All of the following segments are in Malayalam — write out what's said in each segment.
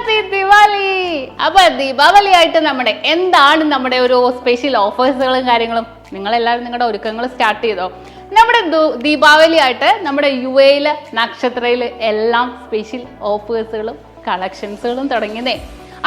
ഹാപ്പി ദിവാലി. അപ്പൊ ദീപാവലി ആയിട്ട് എന്താണ് നമ്മുടെ ഒരു സ്പെഷ്യൽ ഓഫേഴ്സുകളും കാര്യങ്ങളും? നിങ്ങളെല്ലാവരും നിങ്ങളുടെ ഒരുക്കങ്ങൾ സ്റ്റാർട്ട് ചെയ്തോ? നമ്മുടെ ദീപാവലി ആയിട്ട് നമ്മുടെ UAE നക്ഷത്രയിൽ എല്ലാം സ്പെഷ്യൽ ഓഫേഴ്സുകളും കളക്ഷൻസുകളും തുടങ്ങിയതേ.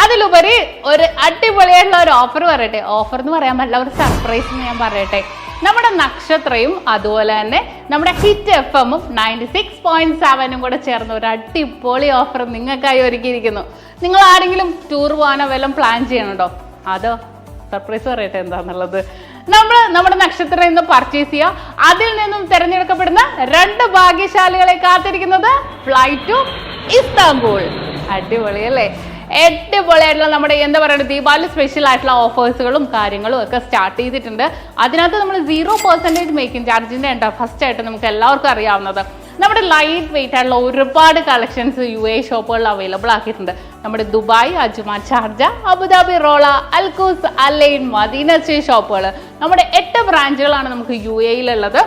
അതിലുപരി ഒരു അടിപൊളിയായിട്ടുള്ള ഒരു ഓഫർ പറയട്ടെ. ഓഫർ എന്ന് പറയാൻ പറ്റില്ല, ഒരു സർപ്രൈസ് എന്ന് ഞാൻ പറയട്ടെ. നമ്മുടെ നക്ഷത്രയും അതുപോലെ തന്നെ നമ്മുടെ ഹിറ്റ് FM 96.7 കൂടെ ചേർന്ന ഒരു അടിപൊളി ഓഫർ നിങ്ങൾക്കായി ഒരുക്കിയിരിക്കുന്നു. നിങ്ങൾ ആരെങ്കിലും ടൂർ പോകാനോ വല്ലതും പ്ലാൻ ചെയ്യണുണ്ടോ? അതോ സർപ്രൈസ് പറയട്ടെ എന്താന്നുള്ളത്. നമ്മുടെ നക്ഷത്രത്തിൽ നിന്ന് പർച്ചേസ് ചെയ്യുക. അതിൽ നിന്നും തിരഞ്ഞെടുക്കപ്പെടുന്ന 2 ഭാഗ്യശാലികളെ കാത്തിരിക്കുന്നത് ഫ്ലൈറ്റ് ടു ഇസ്താംബുൾ. അടിപൊളി അല്ലേ? അടിപൊളിയായിട്ടുള്ള നമ്മുടെ എന്താ പറയുക ദീപാവലി സ്പെഷ്യൽ ആയിട്ടുള്ള ഓഫേഴ്സുകളും കാര്യങ്ങളും ഒക്കെ സ്റ്റാർട്ട് ചെയ്തിട്ടുണ്ട്. അതിനകത്ത് നമ്മൾ 0% മേക്കിംഗ് ചാർജിന്റെ ഉണ്ട് ഫസ്റ്റ് ആയിട്ട് നമുക്ക് എല്ലാവർക്കും അറിയാവുന്നത്. നമ്മുടെ ലൈറ്റ് വെയിറ്റ് ആയിട്ടുള്ള ഒരുപാട് കളക്ഷൻസ് UAE ഷോപ്പുകളിൽ അവൈലബിൾ ആക്കിയിട്ടുണ്ട്. നമ്മുടെ Dubai, Ajman, Sharjah, Abu Dhabi, Rolla, Al Quoz, Al Ain, Madinat ഷോപ്പുകൾ. നമ്മുടെ 8 ബ്രാഞ്ചുകളാണ് നമുക്ക് UAE-ലുള്ളത്.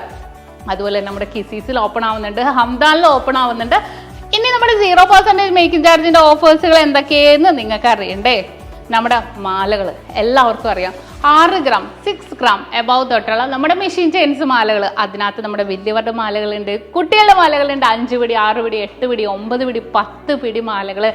അതുപോലെ നമ്മുടെ കിസീസിൽ ഓപ്പൺ ആവുന്നുണ്ട്, ഹംദാനിൽ ഓപ്പൺ ആവുന്നുണ്ട്. ഇനി നമ്മുടെ 0% മേക്കിംഗ് ചാർജിന്റെ ഓഫേഴ്സുകൾ എന്തൊക്കെയെന്ന് നിങ്ങൾക്ക് അറിയണ്ടേ? നമ്മുടെ മാലകൾ എല്ലാവർക്കും അറിയാം. 6 ഗ്രാം 6 ഗ്രാം എബവ് തൊട്ടുള്ള നമ്മുടെ മെഷീൻ ചെയിൻസ് മാലകൾ. അതിനകത്ത് നമ്മുടെ വലിയവരുടെ മാലകളുണ്ട്, കുട്ടികളുടെ മാലകളുണ്ട്. 5 പിടി, 6 പിടി, 8 പിടി, 9 പിടി, 10 പിടി മാലകൾ,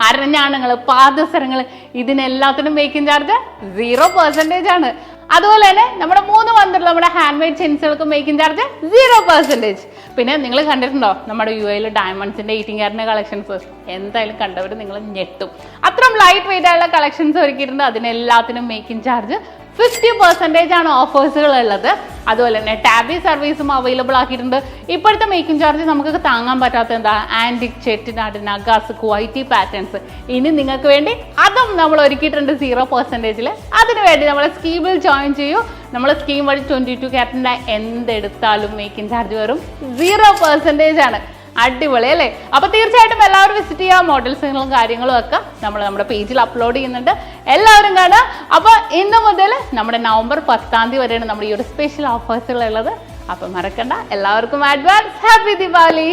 അരഞ്ഞാണങ്ങൾ, പാദസരങ്ങൾ, ഇതിനെല്ലാത്തിനും മേക്കിംഗ് ചാർജ് 0% ആണ്. അതുപോലെ തന്നെ നമ്മുടെ 3 മന്തിലുള്ള നമ്മുടെ ഹാൻഡ് മെയ്ഡ് ചെയിൻസുകൾക്ക് മേക്കിംഗ് ചാർജ് 0%. പിന്നെ നിങ്ങൾ കണ്ടിട്ടുണ്ടോ നമ്മുടെ UAE ഡയമണ്ട്സിന്റെ 18 കാരറ്റിന്റെ കളക്ഷൻസ്? എന്തായാലും കണ്ടവർ നിങ്ങൾ ഞെട്ടും. അത്രയും ലൈറ്റ് വെയിറ്റ് ആയുള്ള കളക്ഷൻസ് ഒരുക്കിയിട്ടുണ്ട്. അതിനെല്ലാത്തിനും മേക്കിംഗ് ചാർജ് 50% ആണ് ഓഫേഴ്സുകൾ ഉള്ളത്. അതുപോലെ തന്നെ ടാബി സർവീസും അവൈലബിൾ ആക്കിയിട്ടുണ്ട്. ഇപ്പോഴത്തെ മേക്കിംഗ് ചാർജ് നമുക്ക് താങ്ങാൻ പറ്റാത്ത എന്താ ആന്റിക്, ചെട്ടിനാട്, നഗാസ്, ക്വൈറ്റി പാറ്റേൺസ്. ഇനി നിങ്ങൾക്ക് വേണ്ടി അതും നമ്മൾ ഒരുക്കിയിട്ടുണ്ട് 0%. അതിനുവേണ്ടി നമ്മളെ സ്കീമിൽ ജോയിൻ ചെയ്യൂ. നമ്മൾ സ്കീം വഴി 22 കാരറ്റിന്റെ എന്തെടുത്താലും മേക്കിംഗ് ചാർജ് വെറും 0% ആണ്. അടിപൊളി അല്ലേ? അപ്പൊ തീർച്ചയായിട്ടും എല്ലാവരും വിസിറ്റ് ചെയ്യുക. മോഡൽസുകളും കാര്യങ്ങളും ഒക്കെ നമ്മൾ നമ്മുടെ പേജിൽ അപ്ലോഡ് ചെയ്യുന്നുണ്ട്. എല്ലാവരും കാണുക. അപ്പൊ ഇന്ന് മുതൽ നമ്മുടെ നവംബർ 10 വരെയാണ് നമ്മുടെ ഈ ഒരു സ്പെഷ്യൽ ഓഫേഴ്സുകൾ ഉള്ളത്. അപ്പൊ മറക്കണ്ട. എല്ലാവർക്കും അഡ്വാൻസ് ഹാപ്പി ദിവാലി.